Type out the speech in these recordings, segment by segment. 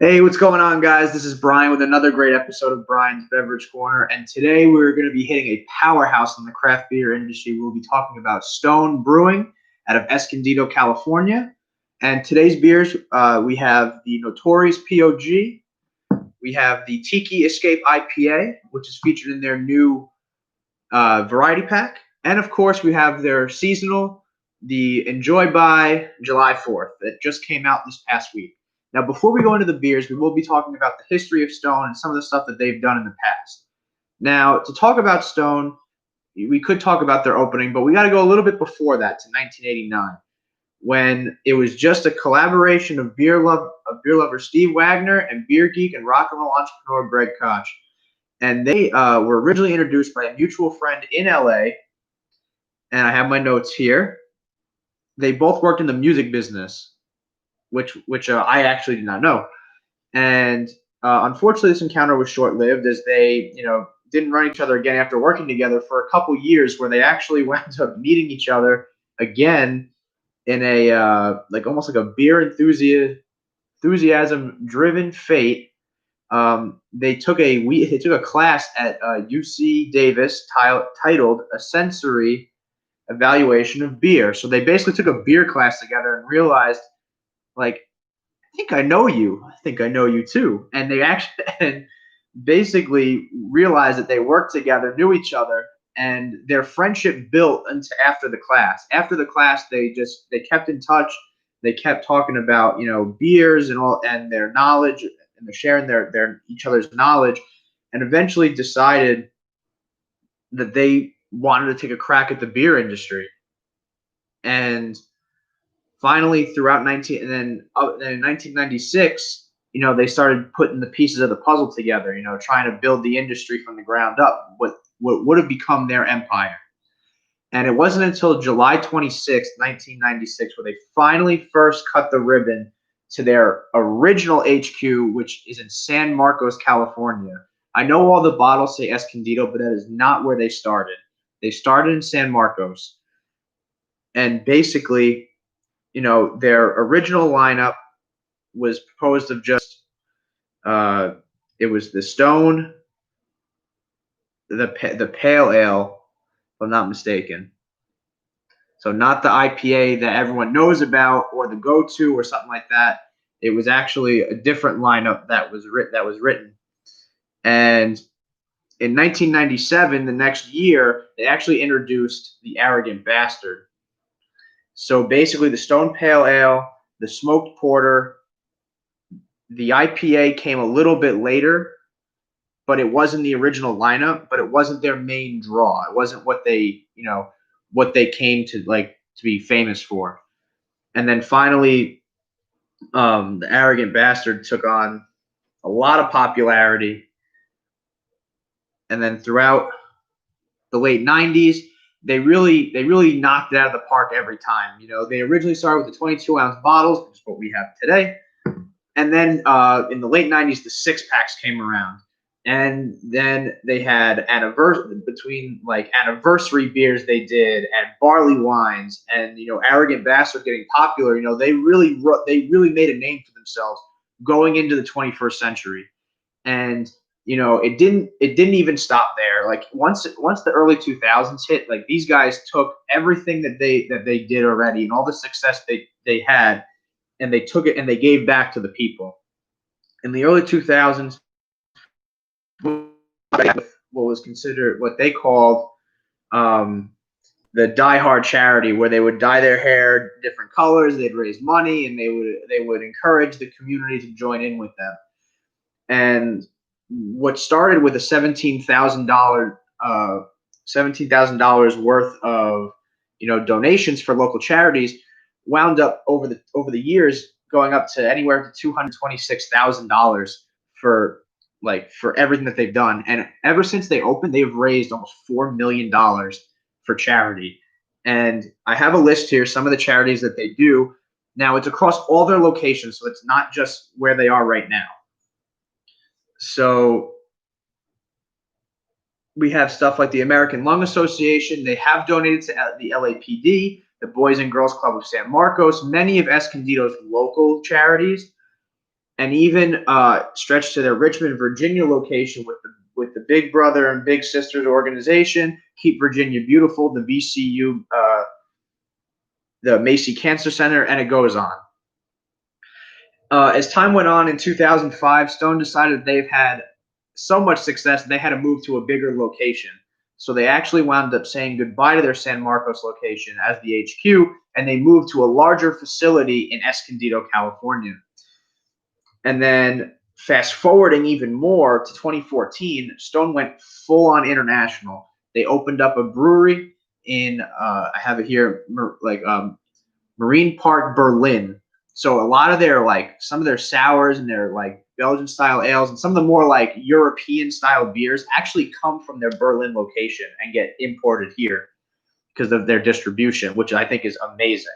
Hey, what's going on, guys? This is Brian with another great episode of Brian's Beverage Corner. And today we're going to be hitting a powerhouse in the craft beer industry. We'll be talking about Stone Brewing out of Escondido, California. And today's beers, we have the Notorious POG. We have the Tiki Escape IPA, which is featured in their new variety pack. And of course, we have their seasonal, the Enjoy by July 4th, that just came out this past week. Now, before we go into the beers, we will be talking about the history of Stone and some of the stuff that they've done in the past. Now, to talk about Stone, we could talk about their opening, but we got to go a little bit before that to 1989, when it was just a collaboration of beer lover Steve Wagner and beer geek and rock and roll entrepreneur Greg Koch. And they were originally introduced by a mutual friend in LA, and I have my notes here. They both worked in the music business, which I actually did not know. And unfortunately, this encounter was short-lived, as they, didn't run each other again after working together for a couple years, where they actually wound up meeting each other again in a almost like a beer enthusiasm-driven fate. They took a class at UC Davis titled "A Sensory Evaluation of Beer." So they basically took a beer class together and realized, like, I think I know you. I think I know you too. And they actually and basically realized that they worked together, knew each other, and their friendship built into after the class. After the class, they kept in touch. They kept talking about beers and all, and their knowledge, and they're sharing their each other's knowledge, and eventually decided that they wanted to take a crack at the beer industry. And finally, throughout in 1996, they started putting the pieces of the puzzle together, trying to build the industry from the ground up, what would have become their empire. And it wasn't until July 26th, 1996, where they finally first cut the ribbon to their original HQ, which is in San Marcos, California. I know all the bottles say Escondido, but that is not where they started. They started in San Marcos. And basically, their original lineup was composed of just it was the Stone, the Pale Ale, if I'm not mistaken. So not the IPA that everyone knows about or the go-to or something like that. It was actually a different lineup that was written. And in 1997, the next year, they actually introduced the Arrogant Bastard. So basically, the Stone Pale Ale, the Smoked Porter, the IPA came a little bit later, but it wasn't the original lineup, but it wasn't their main draw. It wasn't what they came to be famous for. And then finally, the Arrogant Bastard took on a lot of popularity. And then throughout the late 90s, they really knocked it out of the park every time. They originally started with the 22-ounce bottles, which is what we have today. And then in the late 90s, the six-packs came around. And then they had anniversary beers they did, and barley wines, and Arrogant Bastard getting popular. They really made a name for themselves going into the 21st century. And it didn't even stop there. Like once the early 2000s hit, like these guys took everything that they did already and all the success they had, and they took it and they gave back to the people. In the early 2000s, what they called the Die Hard charity, where they would dye their hair different colors, they'd raise money, and they would encourage the community to join in with them. And what started with a $17,000 worth of donations for local charities wound up over the years going up to anywhere to $226,000 for everything that they've done. And ever since they opened, they've raised almost $4 million for charity. And I have a list here, some of the charities that they do. Now, it's across all their locations, so it's not just where they are right now. So we have stuff like the American Lung Association. They have donated to the LAPD, the Boys and Girls Club of San Marcos, many of Escondido's local charities. and even stretched to their Richmond, Virginia location with the Big Brother and Big Sisters organization, Keep Virginia Beautiful, the VCU, the Macy Cancer Center, and it goes on. As time went on in 2005, Stone decided they've had so much success they had to move to a bigger location. So they actually wound up saying goodbye to their San Marcos location as the HQ, and they moved to a larger facility in Escondido, California. And then fast forwarding even more to 2014, Stone went full on international. They opened up a brewery in I have it here, Marine Park, Berlin. So a lot of their some of their sours and their Belgian style ales and some of the more European style beers actually come from their Berlin location and get imported here because of their distribution, which I think is amazing.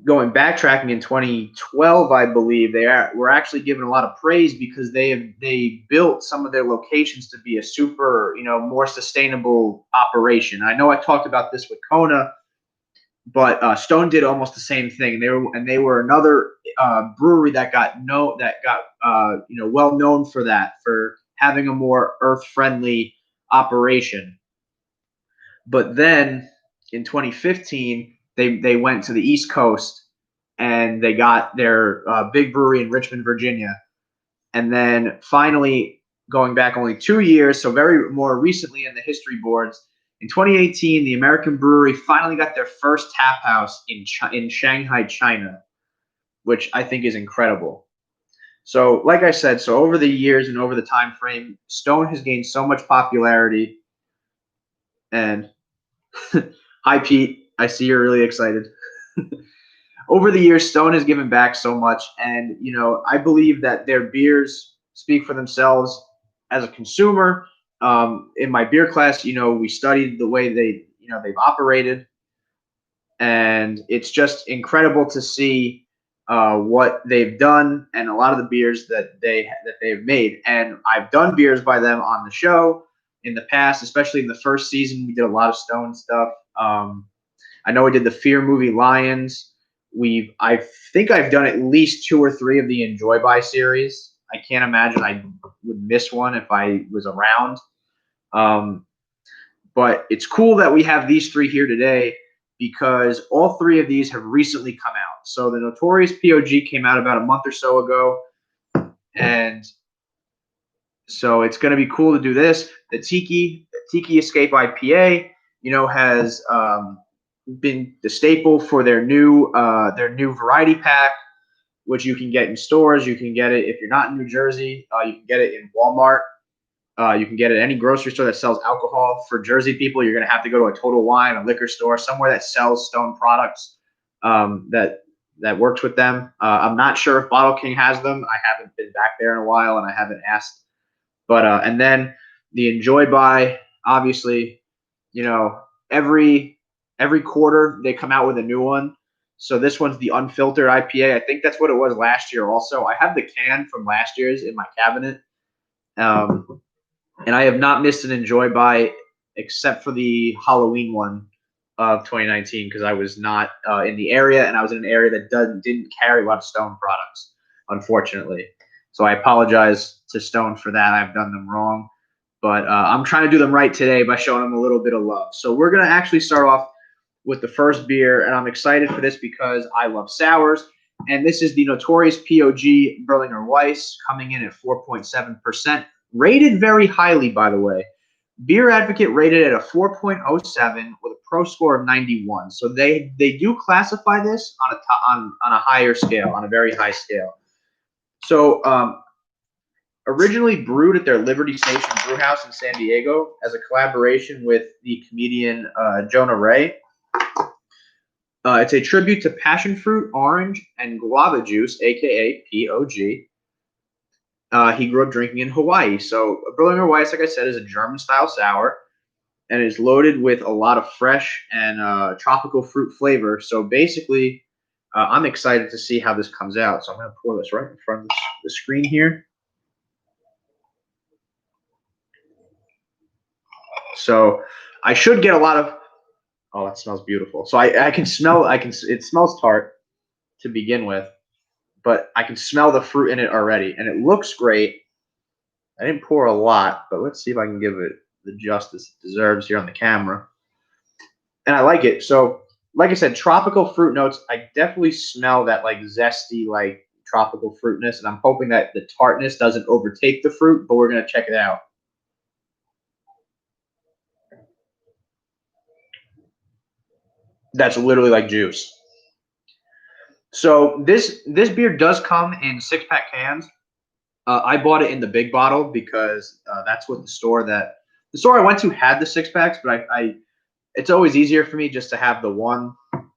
Going backtracking in 2012, I believe were actually given a lot of praise because they built some of their locations to be a super, more sustainable operation. I know I talked about this with Kona, but Stone did almost the same thing. They were another brewery that got well known for having a more earth friendly operation. But then in 2015, they went to the East Coast and they got their big brewery in Richmond, Virginia. And then finally, going back only 2 years, so very more recently in the history boards, in 2018, the American brewery finally got their first tap house in Shanghai, China, which I think is incredible. So, like I said, over the years and over the time frame, Stone has gained so much popularity. And hi, Pete. I see you're really excited. Over the years, Stone has given back so much, and I believe that their beers speak for themselves. As a consumer, in my beer class, we studied the way they've operated, and it's just incredible to see what they've done and a lot of the beers that they've made. And I've done beers by them on the show in the past, especially in the first season. We did a lot of Stone stuff. I know we did the Fear movie Lions. I think I've done at least 2 or 3 of the Enjoy By series. I can't imagine I would miss one if I was around. But it's cool that we have these 3 here today because all 3 of these have recently come out. So the Notorious POG came out about a month or so ago. And so it's going to be cool to do this. The Tiki Escape IPA, has been the staple for their new variety pack, which you can get in stores. You can get it if you're not in New Jersey. You can get it in Walmart. You can get it at any grocery store that sells alcohol. For Jersey people, you're going to have to go to a Total Wine, a liquor store, somewhere that sells Stone products that works with them. I'm not sure if Bottle King has them. I haven't been back there in a while, and I haven't asked. But and then the Enjoy By, obviously, every quarter they come out with a new one. So this one's the unfiltered IPA. I think that's what it was last year also. I have the can from last year's in my cabinet. And I have not missed an Enjoy By except for the Halloween one of 2019 because I was not in the area, and I was in an area that didn't carry a lot of Stone products, unfortunately. So I apologize to Stone for that. I've done them wrong. But I'm trying to do them right today by showing them a little bit of love. So we're going to actually start off with the first beer, and I'm excited for this because I love sours. And this is the Notorious POG Berliner Weiss, coming in at 4.7%. Rated very highly, by the way. Beer Advocate rated at a 4.07 with a pro score of 91. So they do classify this on a higher scale, on a very high scale. So originally brewed at their Liberty Station Brewhouse in San Diego as a collaboration with the comedian Jonah Ray. It's a tribute to passion fruit, orange, and guava juice, aka POG. He grew up drinking in Hawaii. So Berliner Weiss, like I said, is a German-style sour and is loaded with a lot of fresh and tropical fruit flavor. So basically, I'm excited to see how this comes out. So I'm going to pour this right in front of the screen here. So I should get a lot of. Oh, it smells beautiful. So I can smell. It smells tart to begin with. but I can smell the fruit in it already, and it looks great. I didn't pour a lot, but let's see if I can give it the justice it deserves here on the camera. And I like it. So, like I said, tropical fruit notes. I definitely smell that like zesty, like tropical fruitness, and I'm hoping that the tartness doesn't overtake the fruit, but we're gonna check it out. That's literally like juice. So this beer does come in 6-pack cans. I bought it in the big bottle because that's what the store I went to had the 6-packs, but I it's always easier for me just to have the one,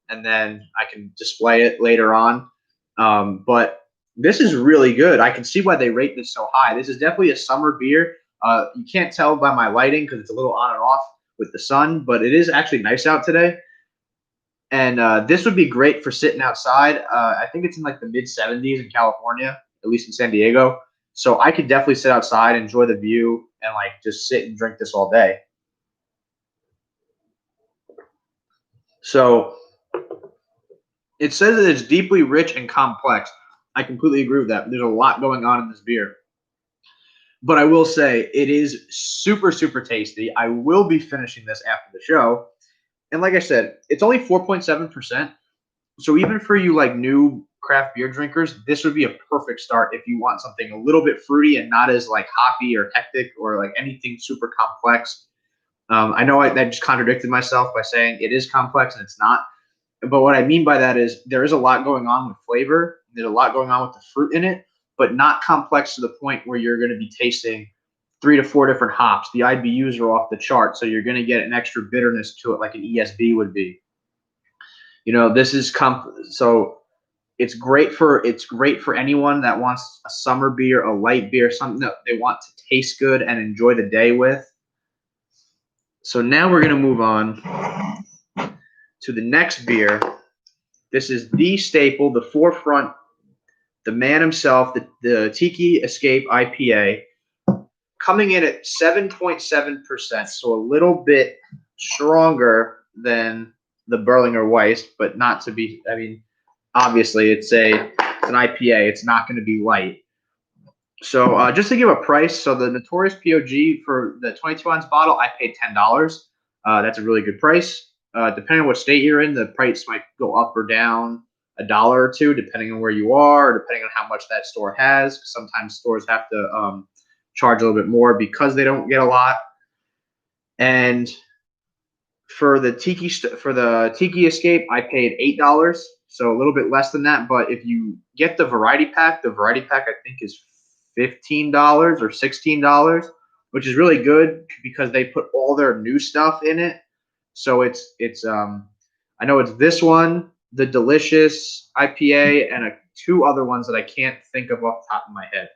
and then I can display it later on. But this is really good. I can see why they rate this so high. This is definitely a summer beer. You can't tell by my lighting because it's a little on and off with the sun, but it is actually nice out today. And this would be great for sitting outside. I think it's in like the mid 70s in California, at least in San Diego. So I could definitely sit outside, enjoy the view, and like just sit and drink this all day. So it says that it's deeply rich and complex. I completely agree with that. There's a lot going on in this beer. But I will say it is super, super tasty. I will be finishing this after the show. And like I said, it's only 4.7%. So even for you like new craft beer drinkers, this would be a perfect start if you want something a little bit fruity and not as like hoppy or hectic or like anything super complex. I know that just contradicted myself by saying it is complex and it's not. But what I mean by that is there is a lot going on with flavor. There's a lot going on with the fruit in it, but not complex to the point where you're going to be tasting 3 to 4 different hops. The IBUs are off the chart, so you're going to get an extra bitterness to it like an ESB would be. This is so it's great for anyone that wants a summer beer, a light beer, something that they want to taste good and enjoy the day with. So now we're going to move on to the next beer. This is the staple, the forefront, the man himself, the Tiki Escape IPA, coming in at 7.7%, so a little bit stronger than the Berliner Weiss, but not to be, obviously it's an IPA. It's not going to be light. So just to give a price, so the Notorious POG for the 22-ounce bottle, I paid $10. That's a really good price. Depending on what state you're in, the price might go up or down $1 or $2, depending on where you are, or depending on how much that store has. Sometimes stores have to charge a little bit more because they don't get a lot. And for the Tiki Escape, I paid $8, so a little bit less than that. But if you get the variety pack I think is $15 or $16, which is really good because they put all their new stuff in it. So it's I know it's this one, the Delicious IPA, and 2 other ones that I can't think of off the top of my head.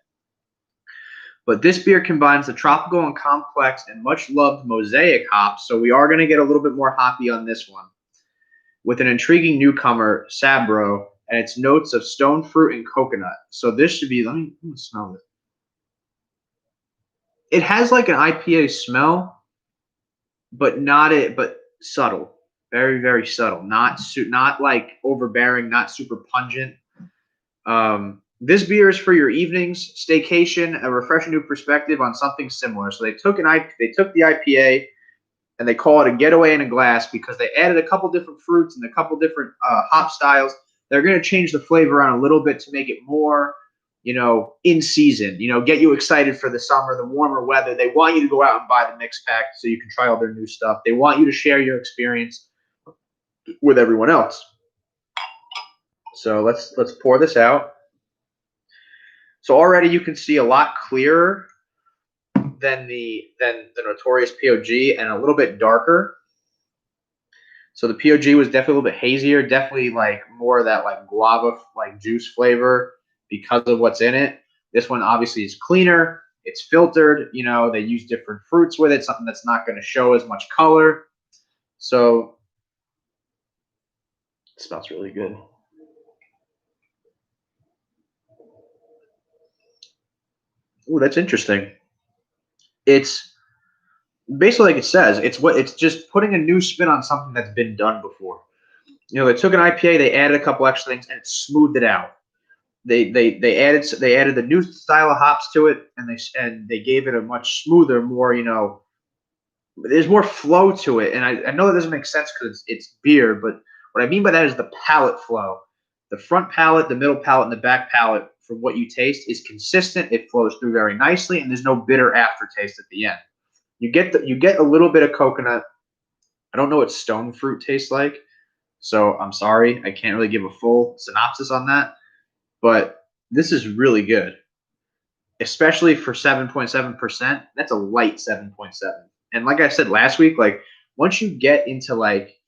But this beer combines the tropical and complex and much loved mosaic hops, so we are going to get a little bit more hoppy on this one, with an intriguing newcomer, Sabro, and its notes of stone fruit and coconut. So this should be, let me smell it. It has like an IPA smell, but but subtle, very, very subtle, not like overbearing, not super pungent. This beer is for your evenings, staycation, a refreshing new perspective on something similar. So they took the IPA and they call it a getaway in a glass because they added a couple different fruits and a couple different hop styles. They're going to change the flavor around a little bit to make it more, in season, get you excited for the summer, the warmer weather. They want you to go out and buy the mix pack so you can try all their new stuff. They want you to share your experience with everyone else. So let's pour this out. So already you can see a lot clearer than the Notorious POG and a little bit darker. So the POG was definitely a little bit hazier, definitely like more of that like guava like juice flavor because of what's in it. This one obviously is cleaner. It's filtered. They use different fruits with it, something that's not going to show as much color. So it smells really good. Ooh, that's interesting. It's basically like it says, it's just putting a new spin on something that's been done before. They took an IPA, they added a couple extra things, and it smoothed it out. they added the new style of hops to it, and they gave it a much smoother, more there's more flow to it. And I know that doesn't make sense because it's beer, but what I mean by that is the palate flow. The front palate, the middle palate, and the back palate from what you taste is consistent. It flows through very nicely, and there's no bitter aftertaste at the end. You get a little bit of coconut. I don't know what stone fruit tastes like, so I'm sorry. I can't really give a full synopsis on that, but this is really good, especially for 7.7%. That's a light 7.7. And like I said last week, like once you get into like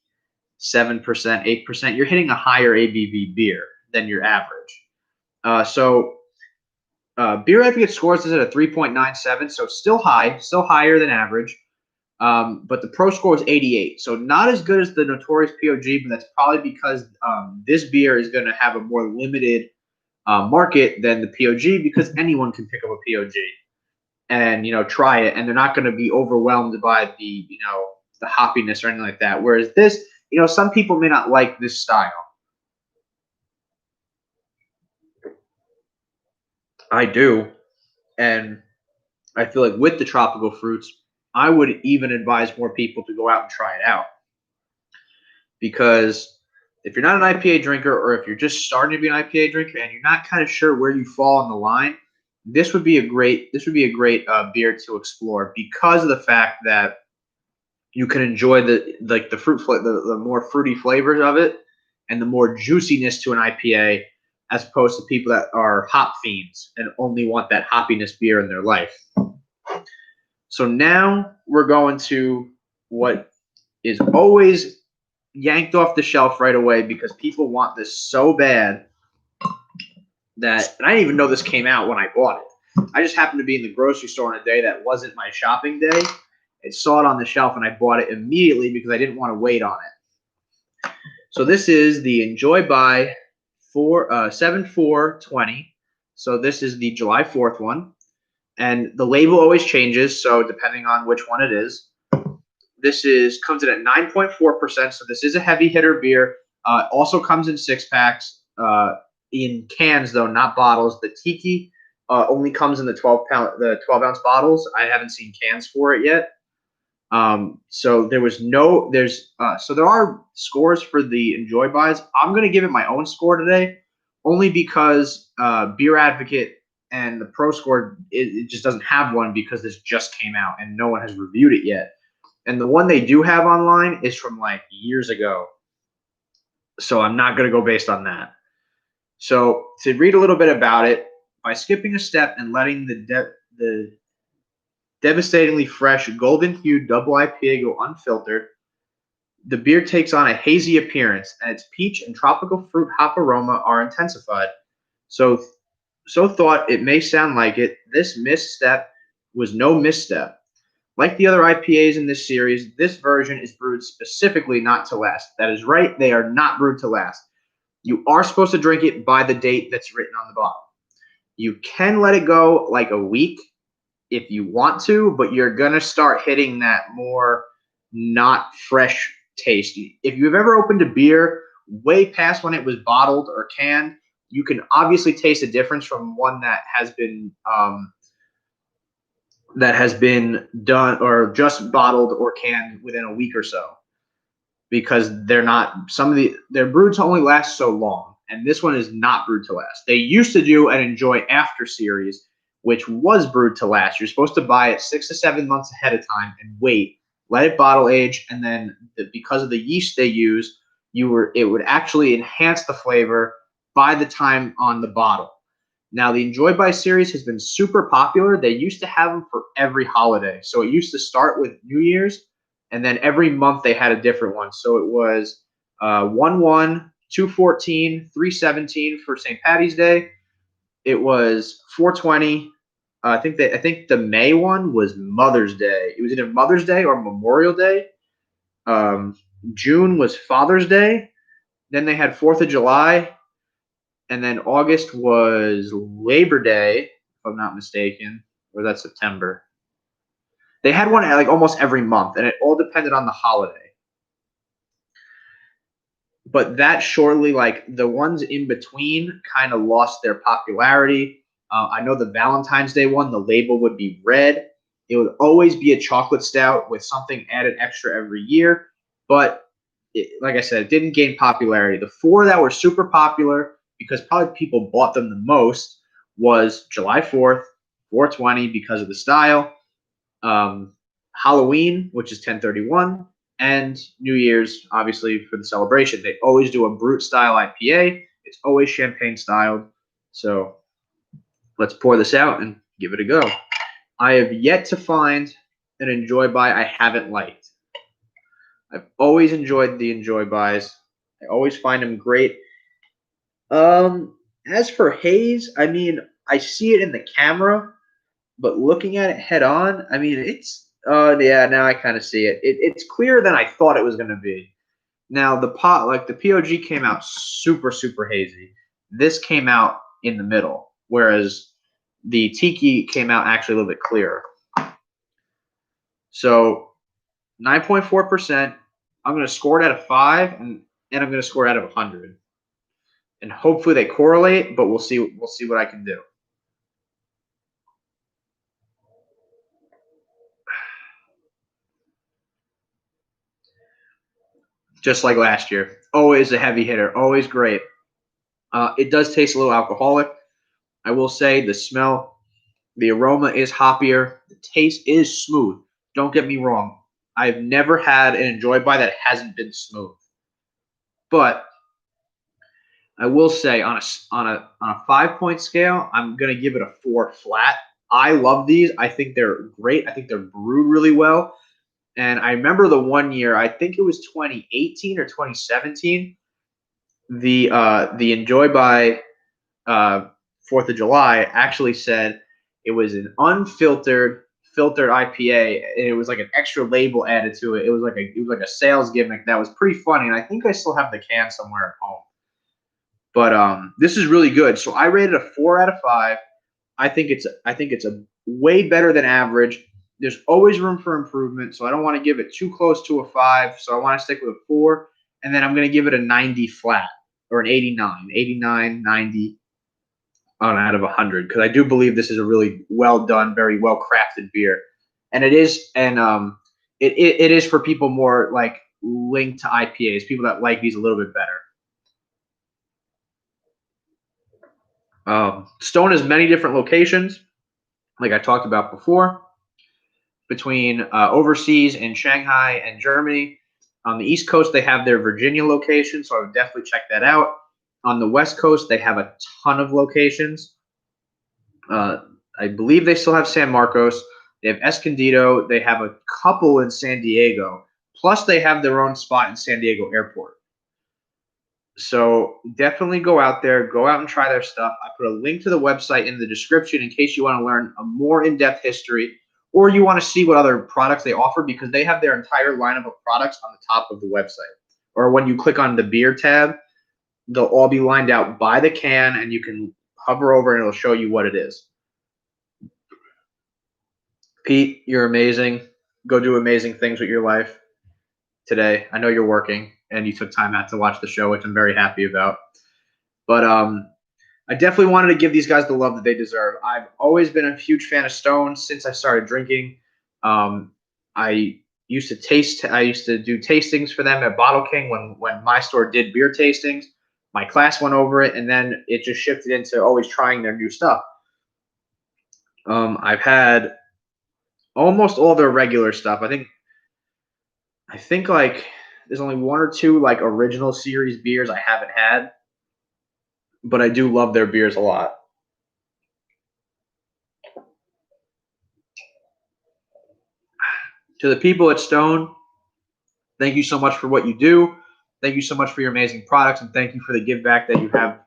7%, 8%, you're hitting a higher ABV beer than your average. Beer Advocate scores this at a 3.97, so still high, still higher than average. But the Pro score is 88, so not as good as the notorious POG, but that's probably because this beer is going to have a more limited market than the POG, because anyone can pick up a POG and try it, and they're not going to be overwhelmed by the hoppiness or anything like that. Whereas this, some people may not like this style. I do, and I feel like with the tropical fruits, I would even advise more people to go out and try it out, because if you're not an IPA drinker, or if you're just starting to be an IPA drinker and you're not kind of sure where you fall on the line, this would be a great beer to explore, because of the fact that you can enjoy the fruit the more fruity flavors of it, and the more juiciness to an IPA, as opposed to people that are hop fiends and only want that hoppiness beer in their life. So now we're going to what is always yanked off the shelf right away, because people want this so bad that, and I didn't even know this came out when I bought it. I just happened to be in the grocery store on a day that wasn't my shopping day. I saw it on the shelf and I bought it immediately because I didn't want to wait on it. So this is the Enjoy By 7/4/20. So this is the July 4th one. And the label always changes, so depending on which one it is. This comes in at 9.4%, so this is a heavy hitter beer. Also comes in 6-packs, in cans though, not bottles. The Tiki only comes in the 12-ounce bottles. I haven't seen cans for it yet. So there are scores for the Enjoy Buys. I'm gonna give it my own score today, only because Beer Advocate and the Pro score, it just doesn't have one, because this just came out and no one has reviewed it yet. And the one they do have online is from like years ago, so I'm not going to go based on that. So to read a little bit about it, by skipping a step and letting the devastatingly fresh golden-hued double IPA go unfiltered, the beer takes on a hazy appearance, and its peach and tropical fruit hop aroma are intensified. So thought it may sound like it, this misstep was no misstep. Like the other IPAs in this series, this version is brewed specifically not to last. That is right, they are not brewed to last. You are supposed to drink it by the date that's written on the bottle. You can let it go like a week if you want to, but you're going to start hitting that more not fresh taste. If you've ever opened a beer way past when it was bottled or canned, you can obviously taste a difference from one that has been done or just bottled or canned within a week or so, because their brewed to only last so long, and this one is not brewed to last. They used to do an Enjoy After series, which was brewed to last. You're supposed to buy it 6 to 7 months ahead of time and wait, let it bottle age, and then because of the yeast they use, it would actually enhance the flavor by the time on the bottle. Now, the Enjoy By series has been super popular. They used to have them for every holiday. So it used to start with New Year's, and then every month they had a different one. So it was 1/1, 2/14, 3/17 for St. Patty's Day. It was 4/20. I think the May one was Mother's Day. It was either Mother's Day or Memorial Day. June was Father's Day. Then they had 4th of July. And then August was Labor Day, if I'm not mistaken, or that's September. They had one like almost every month, and it all depended on the holiday. but that shortly, like the ones in between, kind of lost their popularity. I know the Valentine's Day one, the label would be red. It would always be a chocolate stout with something added extra every year. But like I said, it didn't gain popularity. The four that were super popular, because probably people bought them the most, was July 4th, 420 because of the style, Halloween, which is 1031, and New Year's, obviously, for the celebration. They always do a brute style IPA. It's always champagne styled. So let's pour this out and give it a go. I have yet to find an Enjoy By I haven't liked. I've always enjoyed the Enjoy Buys. I always find them great. As for haze, I mean, I see it in the camera, but looking at it head on, I mean, it's yeah, now I kind of see it. It's clearer than I thought it was going to be. Now the pot, like the POG, came out super hazy. This came out in the middle, whereas the Tiki came out actually a little bit clearer. So 9.4%. I'm going to score it out of 5, and I'm going to score it out of 100. And hopefully they correlate, but we'll see. We'll see what I can do. Just like last year, always a heavy hitter, always great. It does taste a little alcoholic. I will say the smell, the aroma is hoppier. The taste is smooth. Don't get me wrong. I've never had an Enjoy By that hasn't been smooth. But I will say on a 5-point scale, I'm gonna give it a 4 flat. I love these. I think they're great. I think they're brewed really well. And I remember the one year, I think it was 2018 or 2017, the Enjoy By 4th of July actually said it was an unfiltered filtered IPA, and it was like an extra label added to it. It was like a sales gimmick that was pretty funny, and I think I still have the can somewhere at home. But this is really good. So I rated a 4 out of 5. I think it's a way better than average. There's always room for improvement, so I don't want to give it too close to a 5. So I want to stick with a 4, and then I'm going to give it a 90 flat or an 89, 90 out of 100, because I do believe this is a really well done, very well crafted beer, and it is, and it is for people more like linked to IPAs, people that like these a little bit better. Stone has many different locations, like I talked about before, between overseas in Shanghai and Germany. On the East Coast, they have their Virginia location, so I would definitely check that out. On the West Coast, they have a ton of locations. I believe they still have San Marcos. They have Escondido. They have a couple in San Diego. Plus, they have their own spot in San Diego Airport. So definitely go out there, go out and try their stuff. I put a link to the website in the description in case you want to learn a more in-depth history, or you want to see what other products they offer, because they have their entire lineup of products on the top of the website. Or when you click on the beer tab, they'll all be lined out by the can, and you can hover over and it'll show you what it is. Pete, you're amazing. Go do amazing things with your life today. I know you're working and you took time out to watch the show, which I'm very happy about. But I definitely wanted to give these guys the love that they deserve. I've always been a huge fan of Stone since I started drinking. I used to do tastings for them at Bottle King when my store did beer tastings. My class went over it, and then it just shifted into always trying their new stuff. I've had almost all their regular stuff. I think like there's only 1 or 2 like original series beers I haven't had, but I do love their beers a lot. To the people at Stone, thank you so much for what you do. Thank you so much for your amazing products, and thank you for the give back that you have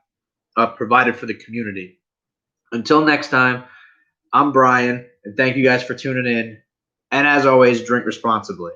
provided for the community. Until next time, I'm Brian, and thank you guys for tuning in. And as always, drink responsibly.